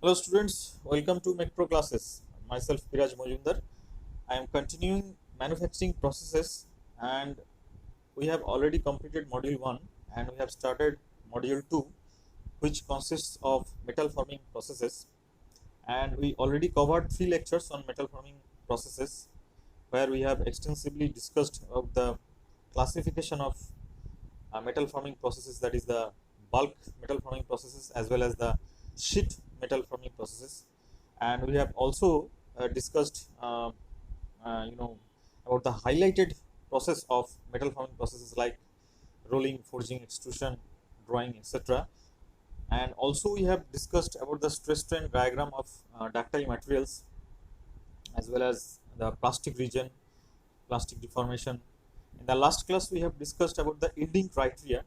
Hello students, welcome to Metro classes. Myself Biraj Mojumdar. I am continuing manufacturing processes and we have already completed module 1 and we have started module 2 which consists of metal forming processes, and we already covered 3 lectures on metal forming processes where we have extensively discussed of the classification of metal forming processes, that is the bulk metal forming processes as well as the sheet metal forming processes. And we have also discussed about the highlighted process of metal forming processes like rolling, forging, extrusion, drawing, etc. And also we have discussed about the stress strain diagram of ductile materials as well as the plastic region, plastic deformation. In the last class, we have discussed about the yielding criteria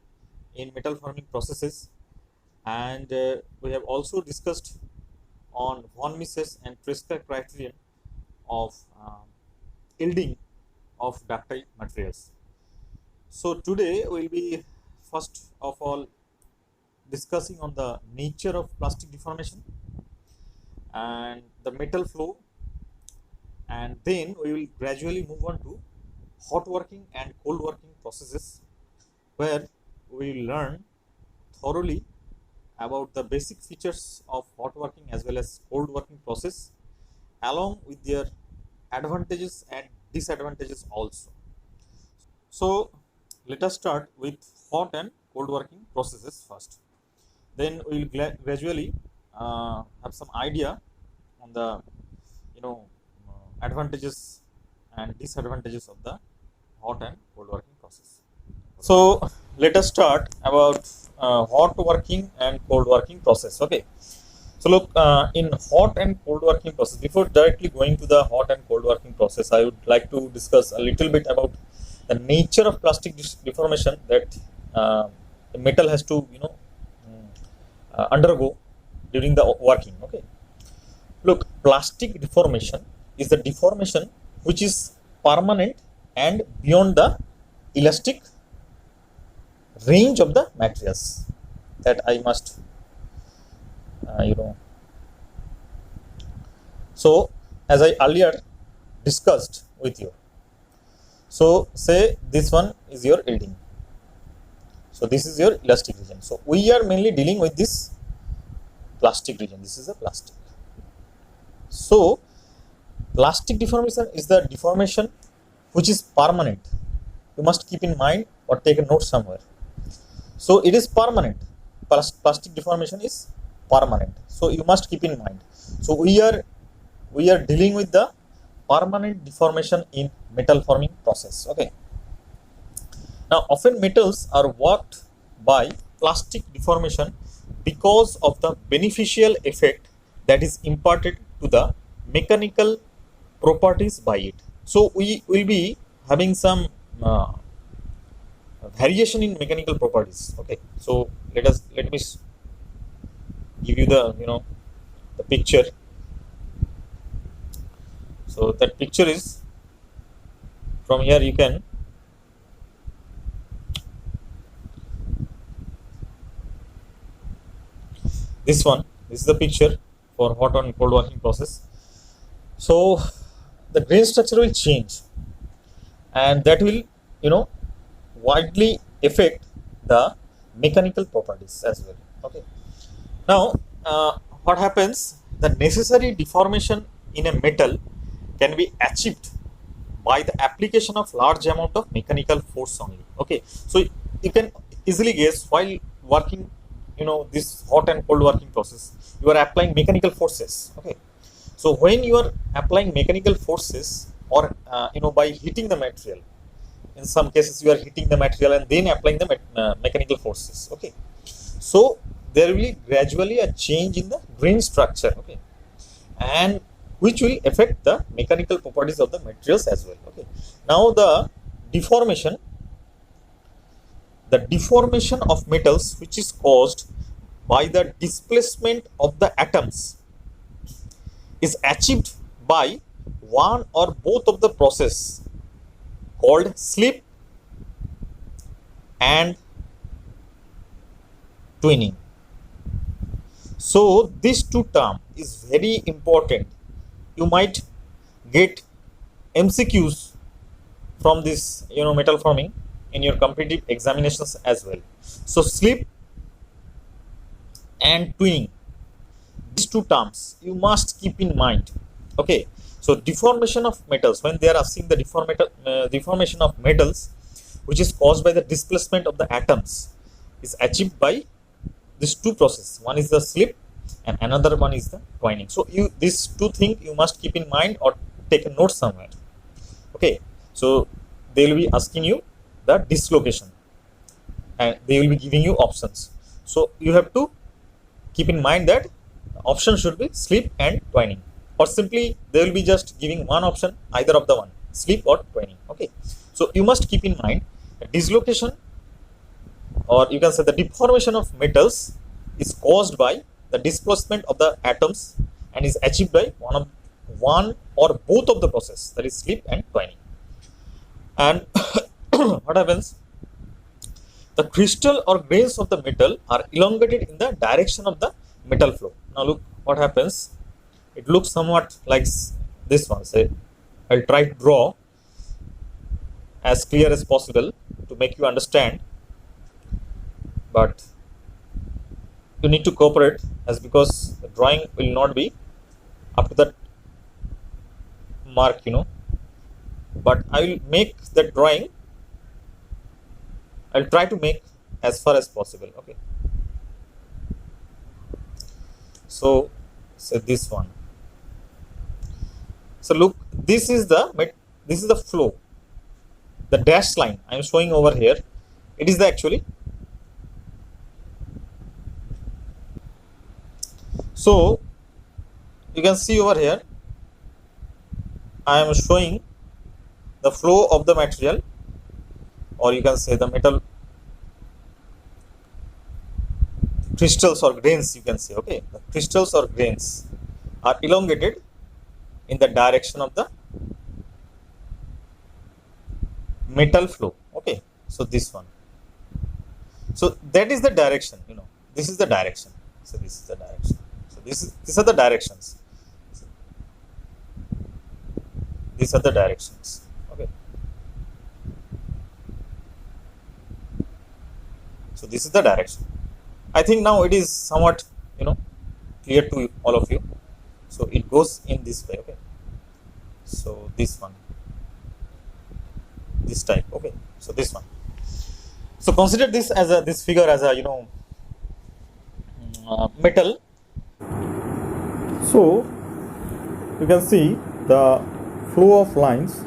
in metal forming processes, and we have also discussed on von Mises and Tresca criterion of yielding of ductile materials. So today we will be first of all discussing on the nature of plastic deformation and the metal flow, and then we will gradually move on to hot working and cold working processes, where we will learn thoroughly about the basic features of hot working as well as cold working process along with their advantages and disadvantages also. So let us start with hot and cold working processes first. Then we will gradually have some idea on the advantages and disadvantages of the hot and cold working process. So let us start about hot working and cold working process. Okay. So look, in hot and cold working process, before directly going to the hot and cold working process, I would like to discuss a little bit about the nature of plastic deformation that the metal has to undergo during the working. Okay. Look, plastic deformation is the deformation which is permanent and beyond the elastic range of the materials, that I must so as I earlier discussed with you, so say this one is your yielding, so this is your elastic region. So we are mainly dealing with this plastic region. This is a plastic. So plastic deformation is the deformation which is permanent. You must keep in mind or take a note somewhere. So it is permanent. Plastic deformation is permanent. So you must keep in mind. So we are dealing with the permanent deformation in metal forming process. Okay. Now often metals are worked by plastic deformation because of the beneficial effect that is imparted to the mechanical properties by it. So we will be having some variation in mechanical properties. Okay, so let me give you the the picture. So that picture is from here. You can this is the picture for hot and cold working process. So the grain structure will change, and that will widely affect the mechanical properties as well. Okay. Now, what happens? The necessary deformation in a metal can be achieved by the application of large amount of mechanical force only. Okay. So you can easily guess while working, this hot and cold working process, you are applying mechanical forces. Okay. So when you are applying mechanical forces, or by heating the material, in some cases you are heating the material and then applying the mechanical forces. Okay. So there will be gradually a change in the grain structure. Okay. And which will affect the mechanical properties of the materials as well. Okay. Now deformation the deformation of metals, which is caused by the displacement of the atoms, is achieved by one or both of the process called slip and twinning. So this two term is very important. You might get MCQs from this metal forming in your competitive examinations as well. So slip and twinning, these two terms you must keep in mind. Okay, so deformation of metals, when they are asking the deformation of metals which is caused by the displacement of the atoms, is achieved by these two processes. One is the slip and another one is the twining. So you, these two things you must keep in mind or take a note somewhere. Okay, so they will be asking you the dislocation and they will be giving you options. So you have to keep in mind that the option should be slip and twining, or simply they will be just giving one option, either of the one, slip or twining. Okay, so you must keep in mind that dislocation, or you can say the deformation of metals, is caused by the displacement of the atoms and is achieved by one or both of the process, that is slip and twining. And what happens, the crystal or grains of the metal are elongated in the direction of the metal flow. Now look what happens. It looks somewhat like this one. Say, I'll try to draw as clear as possible to make you understand, but you need to cooperate, as because the drawing will not be up to that mark, but I will make the drawing, I'll try to make as far as possible. Okay, so say this one. So look, this is the flow, the dashed line I am showing over here. It is the actually, so you can see over here I am showing the flow of the material, or you can say the metal crystals or grains, you can say. Okay, the crystals or grains are elongated in the direction of the metal flow. Okay, so this one, so that is the direction, this is the direction. So this is the direction. So these are the directions. These are the directions. Okay, so this is the direction. I think now it is somewhat clear to all of you. So it goes in this way. Okay, so this one, this type. Okay, so this one. So consider this as this figure as a metal. So you can see the flow of lines,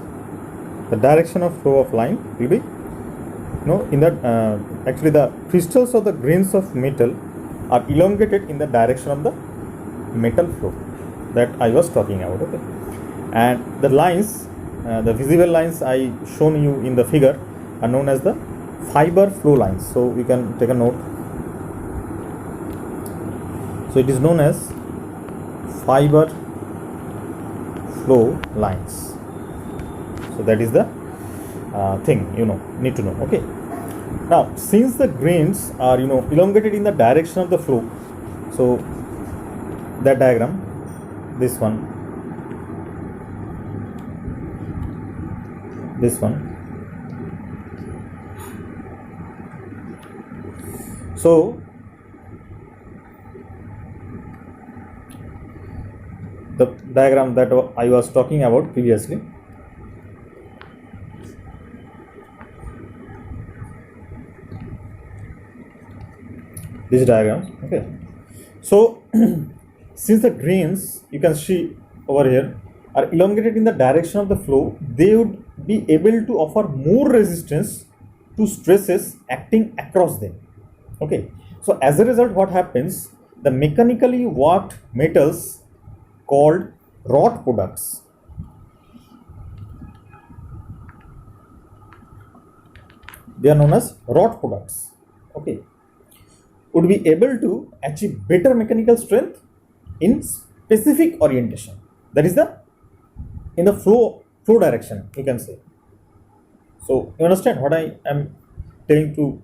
the direction of flow of line will be in that actually the crystals or the grains of metal are elongated in the direction of the metal flow that I was talking about. Okay, and the lines, the visible lines I shown you in the figure, are known as the fiber flow lines. So you can take a note. So it is known as fiber flow lines. So that is the thing need to know. Okay, now since the grains are elongated in the direction of the flow, so that diagram, this one, this one. So the diagram that I was talking about previously, this diagram. Okay, so since the grains, you can see over here, are elongated in the direction of the flow, they would be able to offer more resistance to stresses acting across them. Okay, so as a result, what happens, the mechanically worked metals called wrought products, they are known as wrought products. Okay, would be able to achieve better mechanical strength in specific orientation, that is in the flow direction, you can say. So you understand what I am telling to,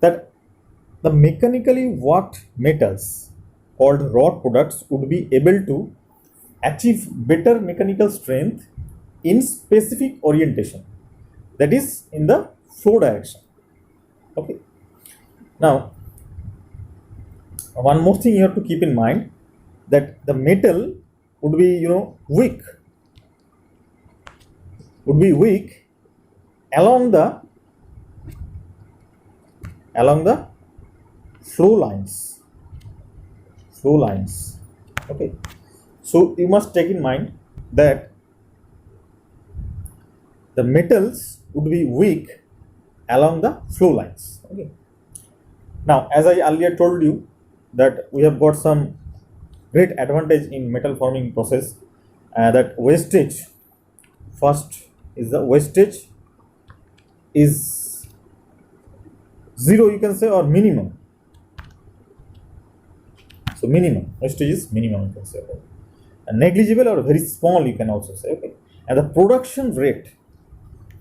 that the mechanically worked metals called wrought products would be able to achieve better mechanical strength in specific orientation, that is in the flow direction. Okay. Now, one more thing you have to keep in mind, that the metal would be weak, along the flow lines. Okay. So you must take in mind that the metals would be weak along the flow lines. Okay. Now, as I earlier told you, that we have got some great advantage in metal forming process, that wastage, first is the wastage is zero, you can say, or minimum. So minimum, wastage is minimum, you can say, okay. And negligible or very small, you can also say, okay. And the production rate,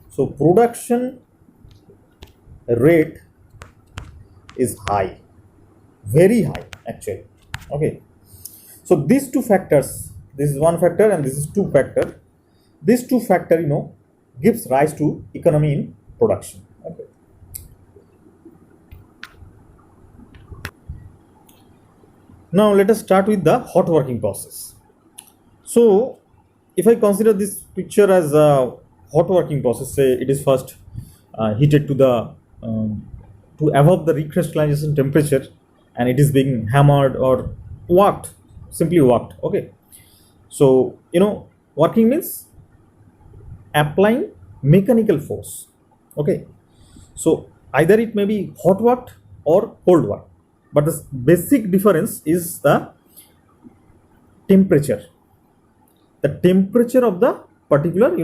so production rate is high, very high actually. Okay. So these two factors, this is one factor and this is two factor. These two factor gives rise to economy in production. Okay. Now let us start with the hot working process. So if I consider this picture as a hot working process, say it is first heated to the to above the recrystallization temperature, and it is being hammered or worked, simply worked. Okay. So working means applying mechanical force. Okay. So either it may be hot worked or cold work, but the basic difference is the temperature. The temperature of the particular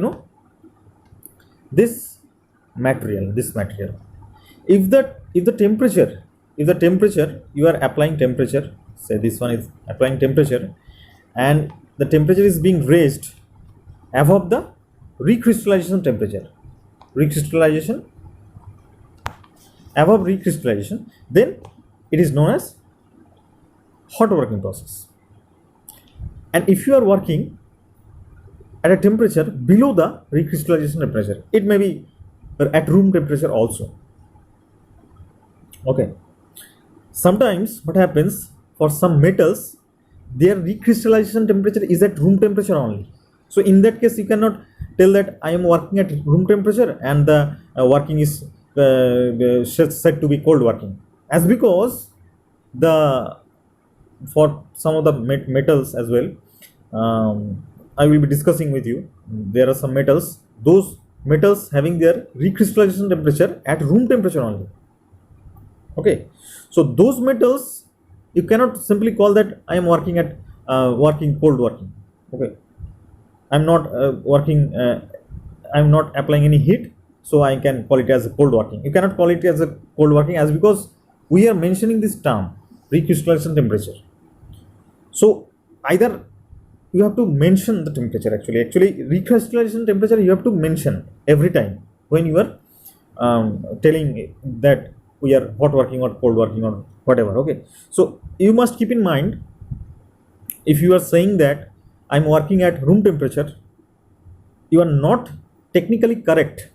this material. If the temperature you are applying temperature, say this one is applying temperature, and the temperature is being raised above the recrystallization temperature, above recrystallization, then it is known as hot working process. And if you are working at a temperature below the recrystallization temperature, it may be at room temperature also. Okay. Sometimes what happens, for some metals, their recrystallization temperature is at room temperature only. So in that case, you cannot tell that I am working at room temperature and the working is said to be cold working, as because for some of the metals as well, I will be discussing with you. There are some metals, those metals having their recrystallization temperature at room temperature only. Okay. So those metals, you cannot simply call that I am working at working cold working. Okay. I'm not I'm not applying any heat, so I can call it as a cold working. You cannot call it as a cold working, as because we are mentioning this term recrystallization temperature. So either you have to mention the temperature. Actually recrystallization temperature you have to mention every time when you are telling that we are hot working or cold working or whatever. Okay. So you must keep in mind, if you are saying that I am working at room temperature, you are not technically correct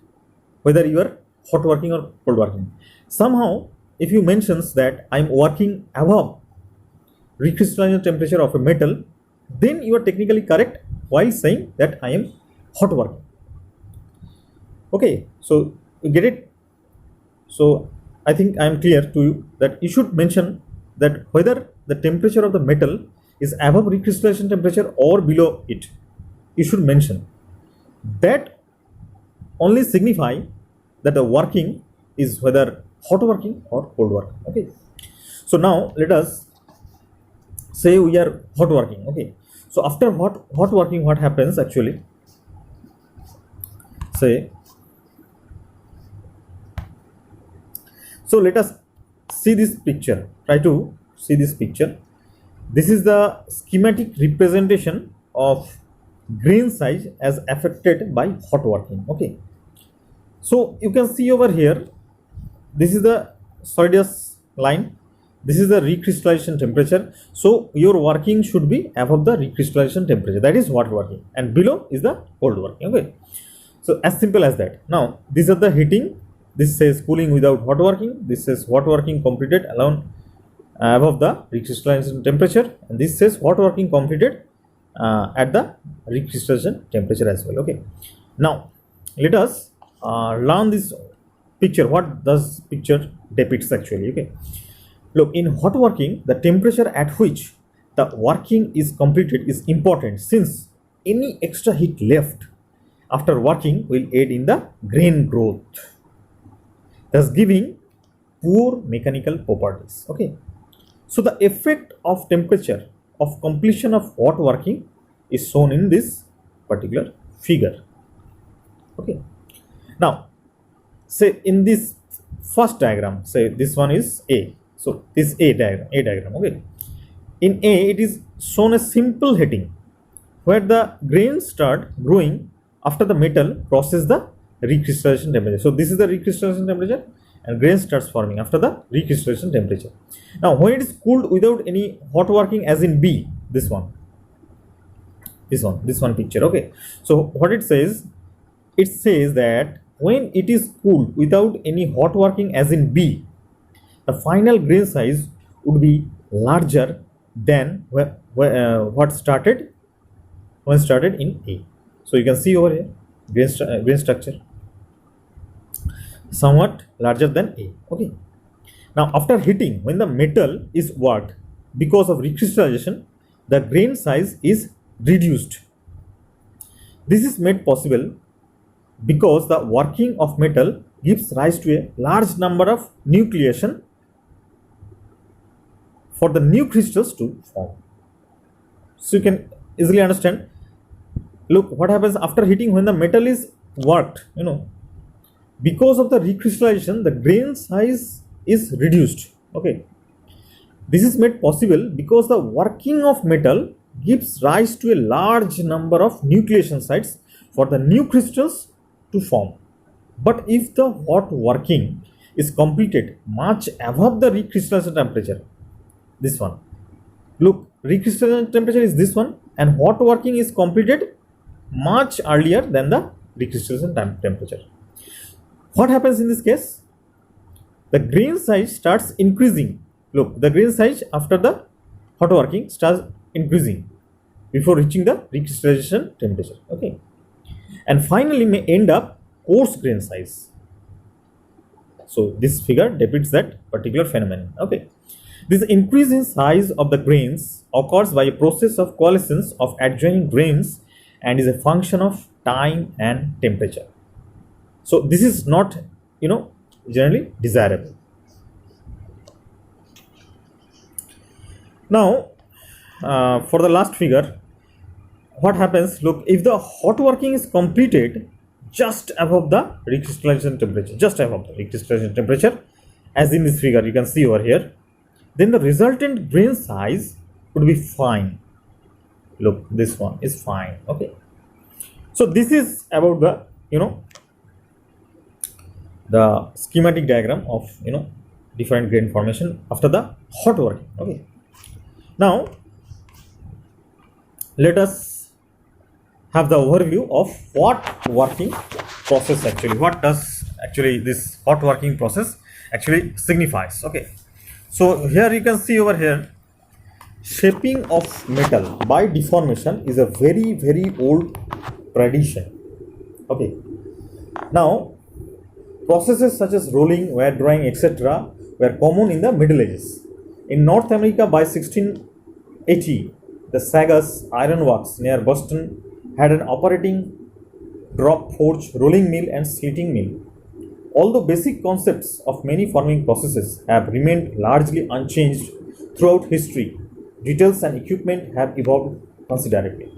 whether you are hot working or cold working. Somehow if you mentions that I am working above recrystallization temperature of a metal, then you are technically correct while saying that I am hot working. Okay. So you get it. So I think I am clear to you that you should mention that whether the temperature of the metal is above recrystallization temperature or below it. You should mention that, only signify that the working is whether hot working or cold working. Okay. So now let us say we are hot working. Okay. So after hot working, what happens actually? Say, so let us see this picture. Try to see this picture. This is the schematic representation of grain size as affected by hot working. Okay. So you can see over here, this is the solidus line, this is the recrystallization temperature. So your working should be above the recrystallization temperature, that is hot working, and below is the cold working. Okay, so as simple as that. Now these are the heating. This says cooling without hot working. This says hot working completed alone above the recrystallization temperature, and this says hot working completed at the recrystallization temperature as well. Okay, now let us learn this picture. What does picture depicts actually? Okay, look, in hot working, the temperature at which the working is completed is important, since any extra heat left after working will aid in the grain growth, thus giving poor mechanical properties. Okay, so the effect of temperature of completion of hot working is shown in this particular figure. Okay, now say in this first diagram, say this one is A. So this A diagram. Okay, in A it is shown a simple heating where the grains start growing after the metal crosses the recrystallization temperature. So this is the recrystallization temperature, and grain starts forming after the recrystallization temperature. Now when it is cooled without any hot working, as in B, this one picture. Okay, so what it says that when it is cooled without any hot working, as in B, the final grain size would be larger than what started in A. So you can see over here grain structure somewhat larger than A. Okay, now after heating, when the metal is worked, because of recrystallization, the grain size is reduced. This is made possible because the working of metal gives rise to a large number of nucleation for the new crystals to form. So you can easily understand. Look what happens after heating when the metal is worked, because of the recrystallization, the grain size is reduced. Okay, this is made possible because the working of metal gives rise to a large number of nucleation sites for the new crystals to form. But if the hot working is completed much above the recrystallization temperature, this one, look, recrystallization temperature is this one, and hot working is completed much earlier than the recrystallization temperature. What happens in this case? The grain size starts increasing. Look, the grain size after the hot working starts increasing before reaching the recrystallization temperature. Okay, and finally may end up coarse grain size. So this figure depicts that particular phenomenon. Okay, this increase in size of the grains occurs by a process of coalescence of adjoining grains and is a function of time and temperature. So this is not, generally desirable. Now, for the last figure, what happens? Look, if the hot working is completed just above the recrystallization temperature, as in this figure you can see over here, then the resultant grain size would be fine. Look, this one is fine. Okay, so this is about the the schematic diagram of different grain formation after the hot working. Okay, now let us have the overview of what working process actually, what does actually this hot working process actually signifies. Okay, so here you can see over here, shaping of metal by deformation is a very, very old tradition. Okay, now processes such as rolling, wire drawing, etc. were common in the Middle Ages. In North America by 1680, the Sagas Iron Works near Boston had an operating drop forge, rolling mill and slitting mill. Although basic concepts of many forming processes have remained largely unchanged throughout history, details and equipment have evolved considerably.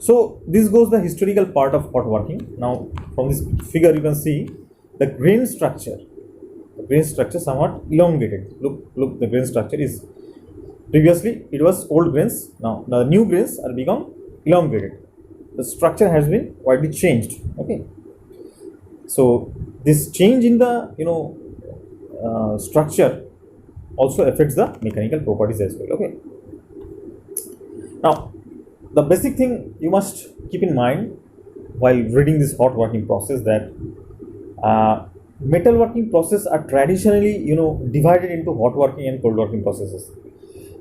So this goes the historical part of hot working. Now from this figure you can see the grain structure. The grain structure somewhat elongated. Look, the grain structure is, previously it was old grains. Now the new grains are become elongated. The structure has been widely changed. Okay, so this change in the structure also affects the mechanical properties as well. Okay. Now, the basic thing you must keep in mind while reading this hot working process, that metal working process are traditionally divided into hot working and cold working processes.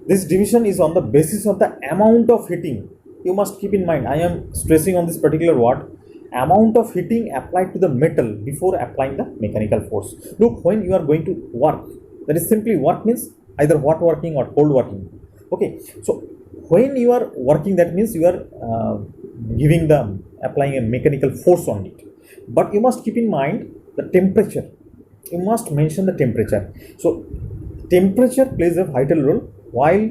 This division is on the basis of the amount of heating. You must keep in mind, I am stressing on this particular word, amount of heating applied to the metal before applying the mechanical force. Look, when you are going to work, that is simply work means either hot working or cold working. Okay, so when you are working, that means you are applying a mechanical force on it. But you must keep in mind the temperature. You must mention the temperature. So temperature plays a vital role while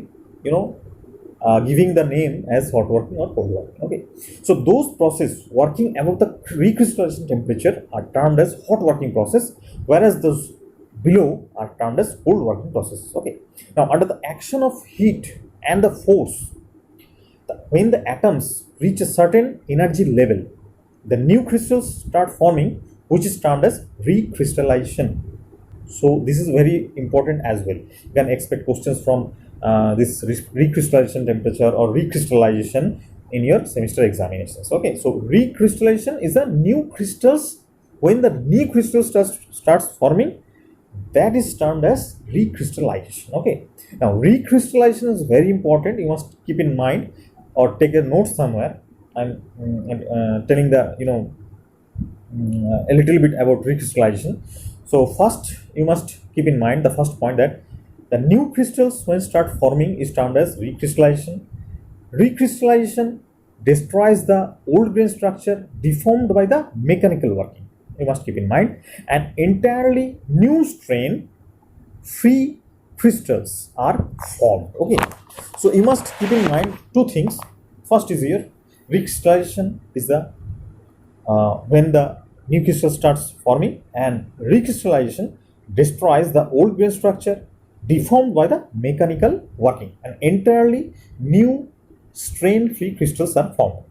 giving the name as hot working or cold working. Okay, so those processes working above the recrystallization temperature are termed as hot working process, whereas those below are termed as cold working processes. Okay, now under the action of heat and the force, when the atoms reach a certain energy level, the new crystals start forming, which is termed as recrystallization. So this is very important as well. You can expect questions from this recrystallization temperature or recrystallization in your semester examinations. Okay, so recrystallization is the new crystals. When the new crystal starts forming, that is termed as recrystallization. Okay, now recrystallization is very important. You must keep in mind or take a note somewhere. I'm telling the a little bit about recrystallization. So first you must keep in mind the first point, that the new crystals when start forming is termed as recrystallization. Recrystallization destroys the old grain structure deformed by the mechanical working. You must keep in mind, an entirely new strain free crystals are formed. Okay, so you must keep in mind two things. First is here, recrystallization is the when the new crystal starts forming, and recrystallization destroys the old grain structure deformed by the mechanical working, and entirely new strain free crystals are formed.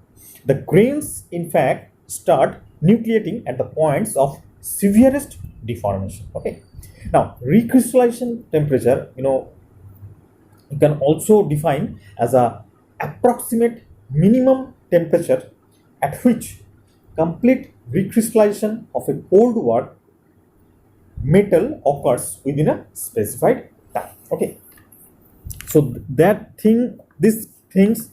The grains in fact start nucleating at the points of severest deformation. Okay, now recrystallization temperature you can also define as a approximate minimum temperature at which complete recrystallization of a cold work metal occurs within a specified time. Okay, so these things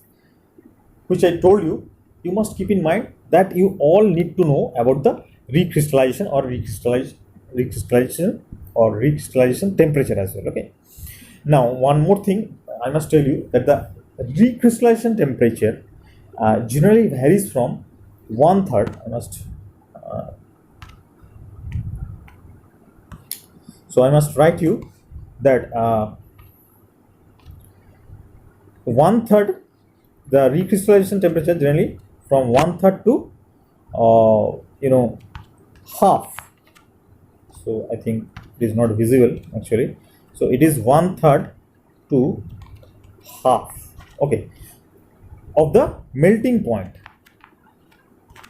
which I told you, you must keep in mind that you all need to know about the recrystallization or recrystallization temperature as well. Okay, now one more thing I must tell you, that the recrystallization temperature generally varies from 1/3. I must write you that 1/3, the recrystallization temperature generally from 1/3 to half. So I think it is not visible actually. So it is 1/3 to half. Okay, of the melting point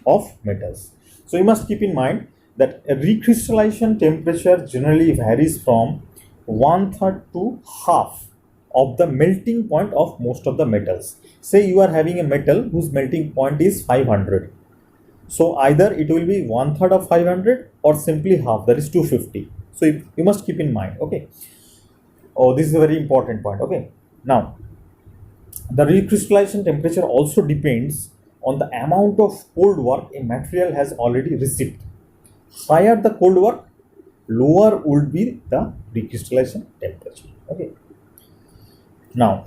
of metals. So you must keep in mind that a recrystallization temperature generally varies from 1/3 to half of the melting point of most of the metals. Say you are having a metal whose melting point is 500. So either it will be 1/3 of 500 or simply half, that is 250. So you must keep in mind. Okay. Oh, this is a very important point. Okay. Now, the recrystallization temperature also depends on the amount of cold work a material has already received. Higher the cold work, lower would be the recrystallization temperature. Okay. Now,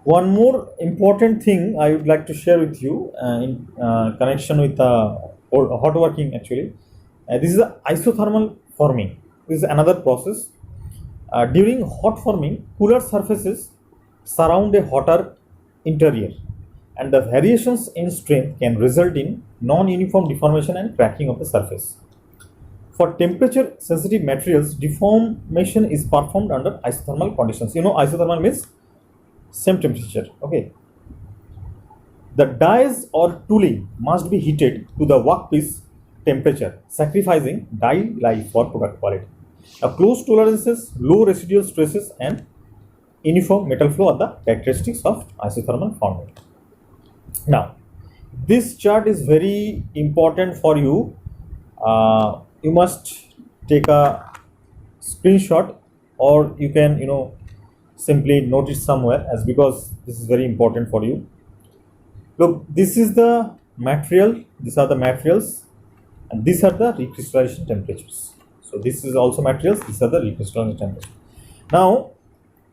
one more important thing I would like to share with you in connection with hot working actually. This is the isothermal forming. This is another process. During hot forming, cooler surfaces surround a hotter interior, and the variations in strength can result in non-uniform deformation and cracking of the surface. For temperature sensitive materials, deformation is performed under isothermal conditions. Isothermal means same temperature. Okay. The dies or tooling must be heated to the workpiece temperature, sacrificing die life for product quality. Close tolerances, low residual stresses, and uniform metal flow are the characteristics of isothermal found metal. Now, this chart is very important for you. You must take a screenshot, or you can simply note it somewhere, as because this is very important for you. Look, this is the material, these are the materials, and these are the recrystallization temperatures. So this is also materials, these are the recrystallization temperatures. Now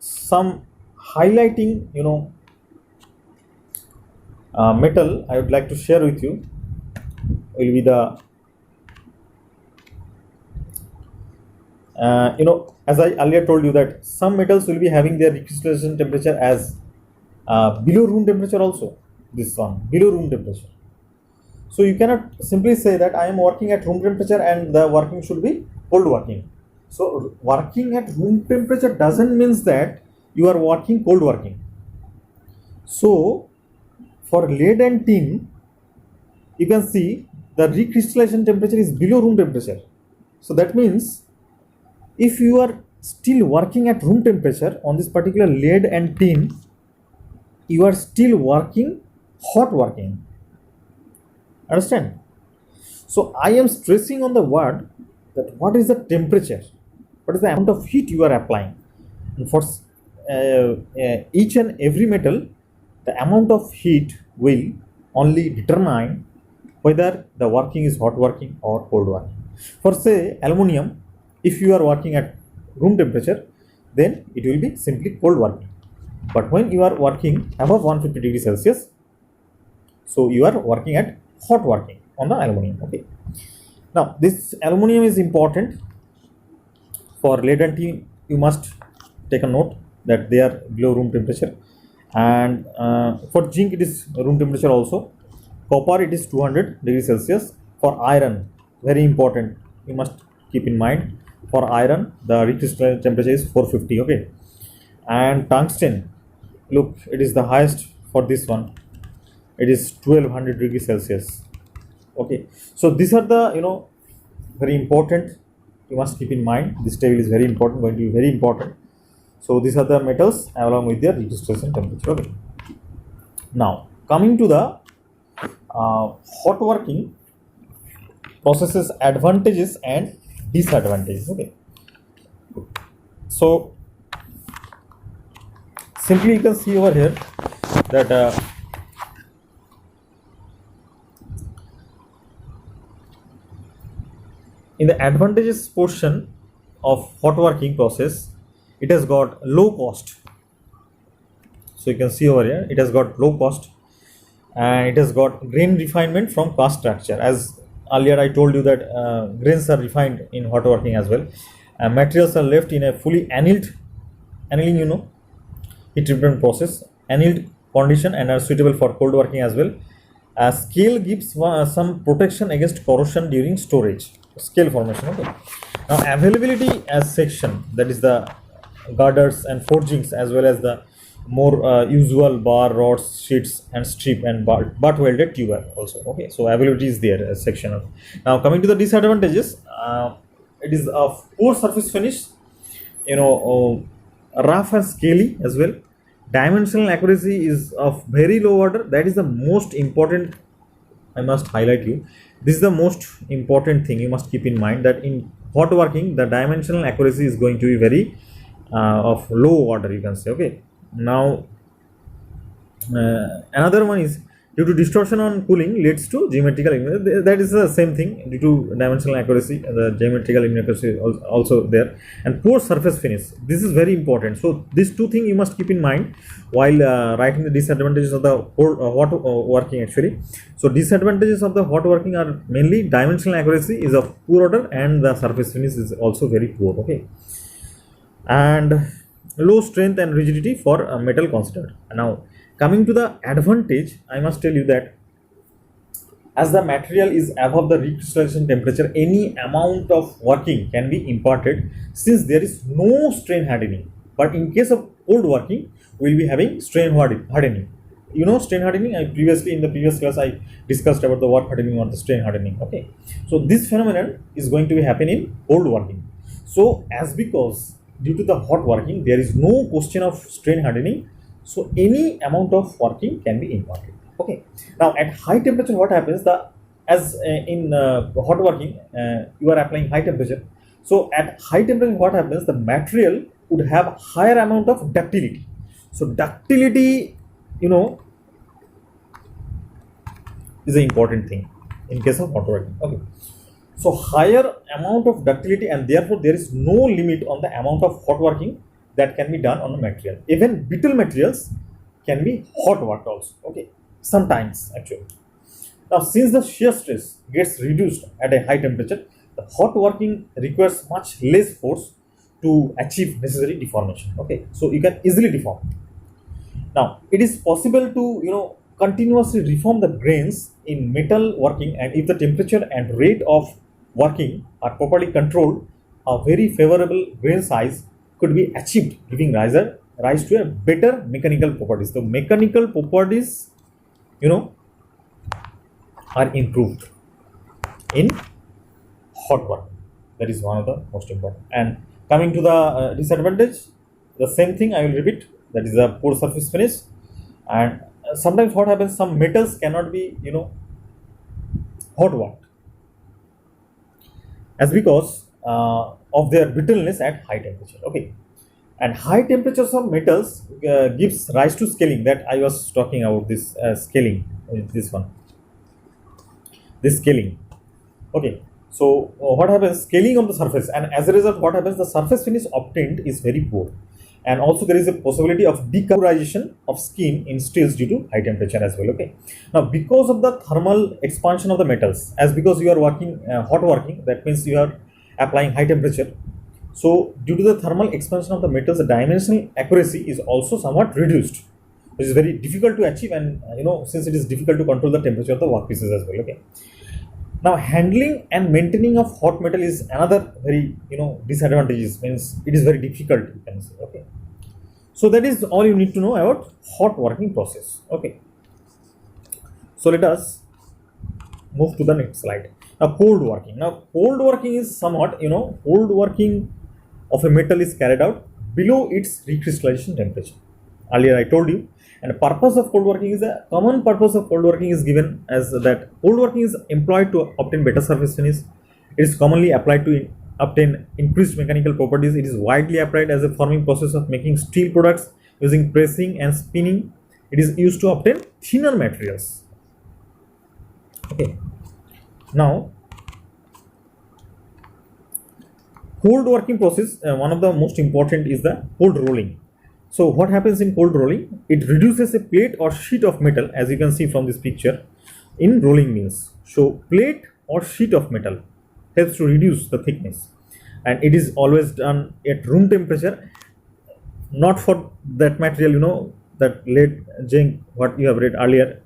some highlighting metal I would like to share with you will be the as I earlier told you that some metals will be having their recrystallization temperature as below room temperature also. This one below room temperature. So you cannot simply say that I am working at room temperature and the working should be cold working. So working at room temperature doesn't mean that you are working cold working. So for lead and tin, you can see the recrystallization temperature is below room temperature. So that means if you are still working at room temperature on this particular lead and tin, you are still working hot working. Understand? So I am stressing on the word that what is the temperature, what is the amount of heat you are applying. And for each and every metal, the amount of heat will only determine whether the working is hot working or cold working. For say aluminium, if you are working at room temperature, then it will be simply cold working. But when you are working above 150 degrees Celsius, so you are working at hot working on the aluminium. Okay. Now this aluminium is important. For lead and tin, you must take a note that they are below room temperature, and for zinc it is room temperature also. Copper it is 200 degrees Celsius. For iron, very important, you must keep in mind, for iron the recrystallization temperature is 450. Okay. And tungsten, look, it is the highest for this one, it is 1200 degrees Celsius. Okay. So these are the very important, you must keep in mind. This table is very important, going to be very important. So these are the metals along with their recrystallization temperature. Okay. Now coming to the hot working processes, advantages and disadvantages. Okay. So simply you can see over here that in the advantages portion of hot working process, it has got low cost. So you can see over here, it has got low cost, and it has got grain refinement from cast structure. As earlier I told you that grains are refined in hot working as well. Materials are left in a fully annealing heat treatment process, annealed condition, and are suitable for cold working as well. Scale gives some protection against corrosion during storage. Scale formation. Okay. Now availability as section, that is the girders and forgings, as well as the more usual bar, rods, sheets and strip and butt welded tuber also. Okay. So availability is there as section of. Now coming to the disadvantages, it is a poor surface finish, rough and scaly as well. Dimensional accuracy is of very low order. That is the most important, I must highlight you. This is the most important thing you must keep in mind, that in hot working the dimensional accuracy is going to be very of low order, you can say. Okay. Now another one is due to distortion on cooling leads to geometrical inaccuracy. That is the same thing, due to dimensional accuracy the geometrical inaccuracy is also there. And poor surface finish, this is very important. So these two things you must keep in mind while writing the disadvantages of the hot working actually. So disadvantages of the hot working are mainly dimensional accuracy is of poor order, and the surface finish is also very poor. Okay. And low strength and rigidity for metal considered. Now coming to the advantage, I must tell you that as the material is above the recrystallization temperature, any amount of working can be imparted since there is no strain hardening. But in case of cold working, we will be having strain hardening. you know strain hardening. I previously in the previous class I discussed about the work hardening or the strain hardening. Okay, so this phenomenon is going to be happening in cold working. So as because due to the hot working there is no question of strain hardening, so any amount of working can be imparted. Okay, now at high temperature what happens, the as in hot working you are applying high temperature. So at high temperature what happens, the material would have higher amount of ductility. So ductility, you know, is an important thing in case of hot working. Okay, so higher amount of ductility, and therefore there is no limit on the amount of hot working that can be done on the material. Even brittle materials can be hot worked also. Okay, sometimes actually. Now since the shear stress gets reduced at a high temperature, the hot working requires much less force to achieve necessary deformation. Okay, so you can easily deform. Now it is possible to, you know, continuously reform the grains in metal working, and if the temperature and rate of working are properly controlled, a very favorable grain size could be achieved, giving rise to a better mechanical properties. The mechanical properties, you know, are improved in hot work. That is one of the most important. And coming to the disadvantage, the same thing I will repeat, that is the poor surface finish. And sometimes what happens, some metals cannot be, you know, hot worked as because of their brittleness at high temperature. Okay, and high temperatures of metals gives rise to scaling, that I was talking about. This scaling, this one, this scaling. Okay, so what happens, scaling of the surface, and as a result what happens, the surface finish obtained is very poor. And also there is a possibility of decolorization of skin in steels due to high temperature as well. Okay, now because of the thermal expansion of the metals, as because you are working hot working, that means you are applying high temperature, so due to the thermal expansion of the metals, the dimensional accuracy is also somewhat reduced, which is very difficult to achieve. And you know, since it is difficult to control the temperature of the workpieces as well. Okay, now handling and maintaining of hot metal is another very, you know, disadvantages, means it is very difficult, you can say. Okay, so that is all you need to know about hot working process. Okay, so let us move to the next slide. Now cold working. Now cold working is somewhat, you know, cold working of a metal is carried out below its recrystallization temperature. Earlier I told you. And the purpose of cold working is, a common purpose of cold working is given as that cold working is employed to obtain better surface finish. It is commonly applied to obtain increased mechanical properties. It is widely applied as a forming process of making steel products using pressing and spinning. It is used to obtain thinner materials. Okay, now cold working process, one of the most important is the cold rolling. So what happens in cold rolling? It reduces a plate or sheet of metal, as you can see from this picture, in rolling mills. So plate or sheet of metal helps to reduce the thickness, and it is always done at room temperature. Not for that material, you know, that lead zinc, what you have read earlier.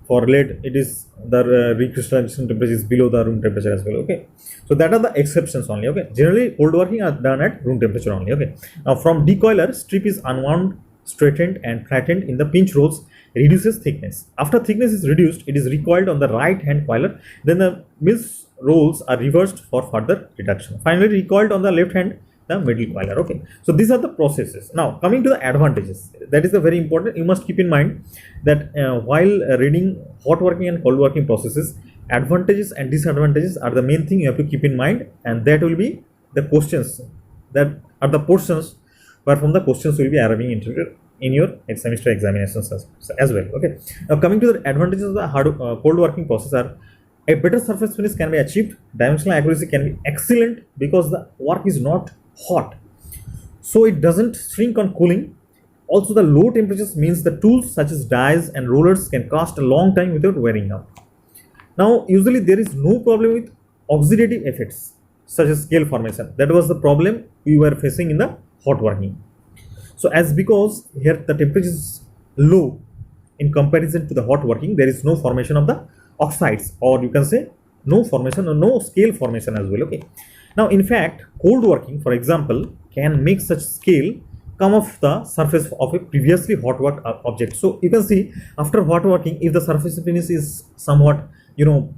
For lead, it is the recrystallization temperature is below the room temperature as well. Okay, so that are the exceptions only. Okay, generally cold working are done at room temperature only. Okay, now from decoiler, strip is unwound, straightened and flattened in the pinch rolls, reduces thickness. After thickness is reduced, it is recoiled on the right hand coiler, then the mill's rolls are reversed for further reduction. Finally recoiled on the left hand, the middle coiler. Okay, so these are the processes. Now coming to the advantages, that is the very important. You must keep in mind that while reading hot working and cold working processes, advantages and disadvantages are the main thing you have to keep in mind, and that will be the questions, that are the portions where from the questions will be arriving into in your semester examinations as well. Okay, now coming to the advantages of the cold working process are: a better surface finish can be achieved, dimensional accuracy can be excellent because the work is not hot, so it doesn't shrink on cooling. Also, the low temperatures means the tools such as dies and rollers can cast a long time without wearing out. Now usually there is no problem with oxidative effects such as scale formation. That was the problem we were facing in the hot working. So as because here the temperature is low in comparison to the hot working, there is no formation of the oxides, or you can say no formation or no scale formation as well. Okay, now in fact cold working, for example, can make such scale come off the surface of a previously hot worked object. So you can see after hot working, if the surface finish is somewhat, you know,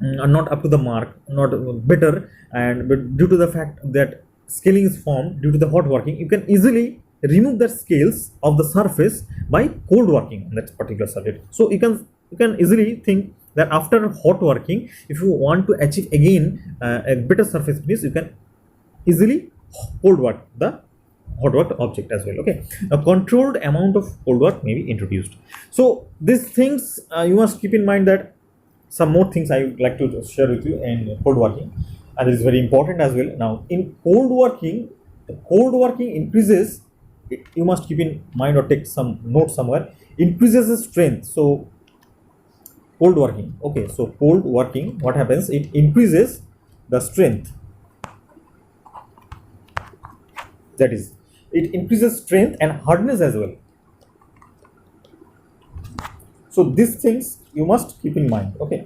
not up to the mark, not better, and but due to the fact that scaling is formed due to the hot working, you can easily remove the scales of the surface by cold working on that particular subject. So you can easily think that after hot working, if you want to achieve again a better surface finish, you can easily cold work the hot worked object as well. Okay, a controlled amount of cold work may be introduced. So these things, you must keep in mind that some more things I would like to share with you in cold working, and it is very important as well. Now in cold working, the cold working increases, you must keep in mind or take some note somewhere, increases the strength. So cold working, okay, so cold working, what happens, it increases the strength, that is, it increases strength and hardness as well. So these things you must keep in mind. Okay,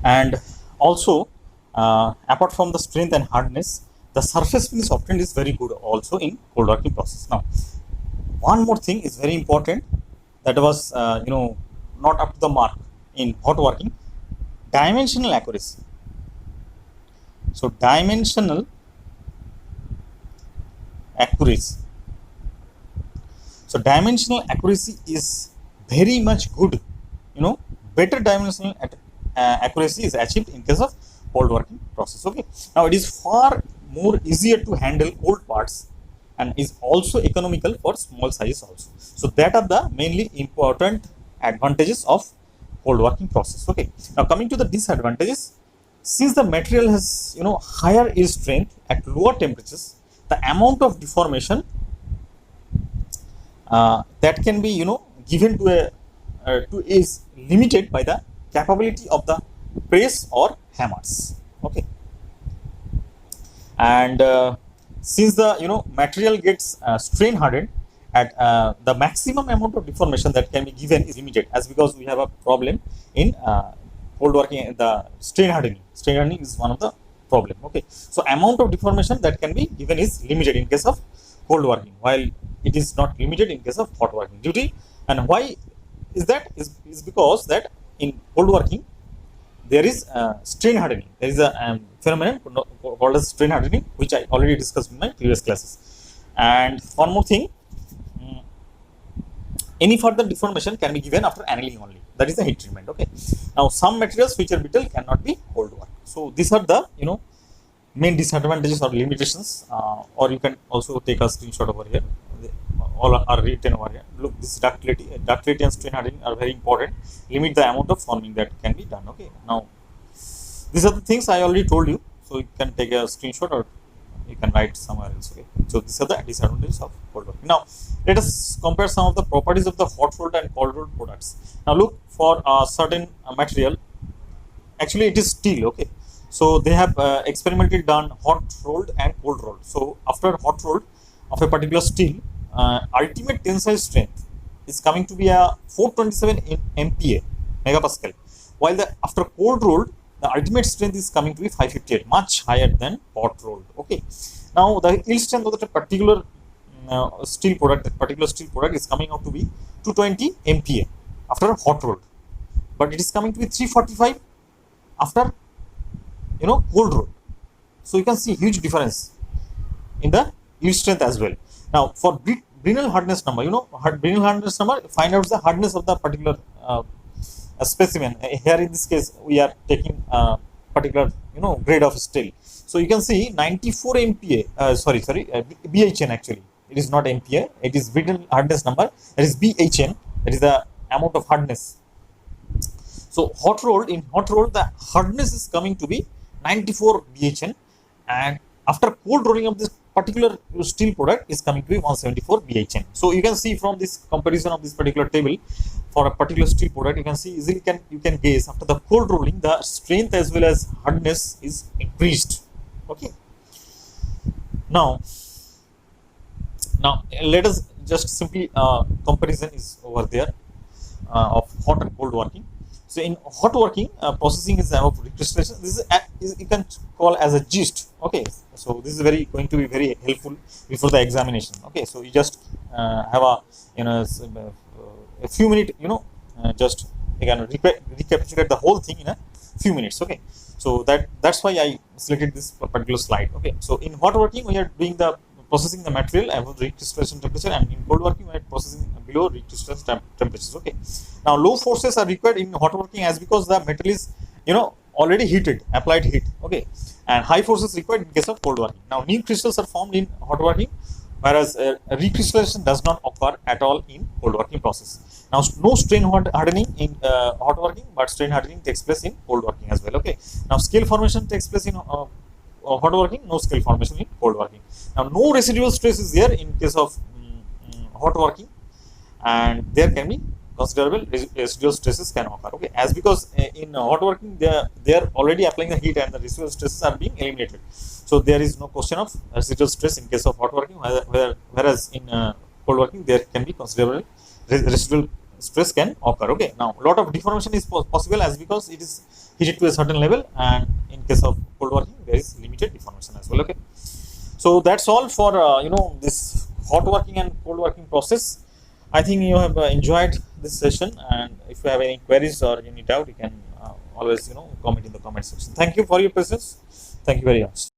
And also, apart from the strength and hardness, the surface finish obtained is very good also in cold working process. Now, one more thing is very important that was not up to the mark in hot working: dimensional accuracy. So dimensional accuracy. So dimensional accuracy is very much good. Better dimensional accuracy is achieved in case of cold working process. Okay. Now it is far more easier to handle old parts and is also economical for small sizes also. So that are the mainly important advantages of cold working process. Okay. Now coming to the disadvantages, since the material has higher yield strength at lower temperatures, the amount of deformation that can be given to is limited by the capability of the press or hammers. Okay. And since the material gets strain hardened at the maximum amount of deformation that can be given is limited, as because we have a problem in cold working, the strain hardening is one of the problem. Okay, so amount of deformation that can be given is limited in case of cold working, while it is not limited in case of hot working duty. And why is that? Is because that in cold working there is strain hardening. There is a phenomenon called as strain hardening, which I already discussed in my previous classes. And one more thing, any further deformation can be given after annealing only. That is the heat treatment. Okay. Now some materials which are brittle cannot be cold work. So these are the main disadvantages or limitations. Or you can also take a screenshot over here. All are written over here. Look, this ductility and strain hardening are very important. Limit the amount of forming that can be done. Okay. Now these are the things I already told you. So you can take a screenshot or you can write somewhere else. Okay. So these are the disadvantages of cold working. Now let us compare some of the properties of the hot rolled and cold rolled products. Now look, for a certain material, actually it is steel. Okay. So they have experimentally done hot rolled and cold rolled. So after hot rolled of a particular steel, ultimate tensile strength is coming to be a 427 MPa megapascal, while after cold rolled the ultimate strength is coming to be 558, much higher than hot rolled. Okay. Now the yield strength of that particular steel product is coming out to be 220 MPa after hot rolled, but it is coming to be 345 after cold rolled. So you can see huge difference in the yield strength as well. Now for Brinell hardness number, Brinell hardness number, find out the hardness of the particular specimen. Here in this case we are taking particular grade of steel. So you can see 94 MPa, BHN actually. It is not MPa, it is Brinell hardness number, that is BHN, that is the amount of hardness. So in hot rolled the hardness is coming to be 94 BHN, and after cold rolling of this particular steel product is coming to be 174 BHN. So you can see from this comparison of this particular table for a particular steel product, you can see easily you can guess after the cold rolling the strength as well as hardness is increased. Okay. Now let us just simply comparison is over there of hot and cold working. So in hot working, processing is of recrystallization. This is you can call as a gist. Okay, so this is very going to be very helpful before the examination. Okay, so you just have a a few minutes, just you can recapitulate the whole thing in a few minutes. Okay, so that's why I selected this particular slide. Okay, so in hot working we are doing the processing the material above the recrystallization temperature, and in cold working we are processing below recrystallization temperatures. Okay, now low forces are required in hot working as because the metal is already heated, applied heat. Okay, and high forces required in case of cold working. Now new crystals are formed in hot working, whereas recrystallization does not occur at all in cold working process. Now no strain hardening in hot working, but strain hardening takes place in cold working as well. Okay, now scale formation takes place in hot working, no scale formation in cold working. Now no residual stress is there in case of hot working, and there can be considerable residual stresses can occur. Okay, as because in hot working they are already applying the heat and the residual stresses are being eliminated, so there is no question of residual stress in case of hot working, whereas in cold working there can be considerable residual stress can occur. Okay, now a lot of deformation is possible as because it is heated to a certain level, and in case of cold working there is limited deformation as well. Okay, so that's all for this hot working and cold working process. I think you have enjoyed this session, and if you have any queries or any doubt, you can always comment in the comment section. Thank you for your presence. Thank you very much.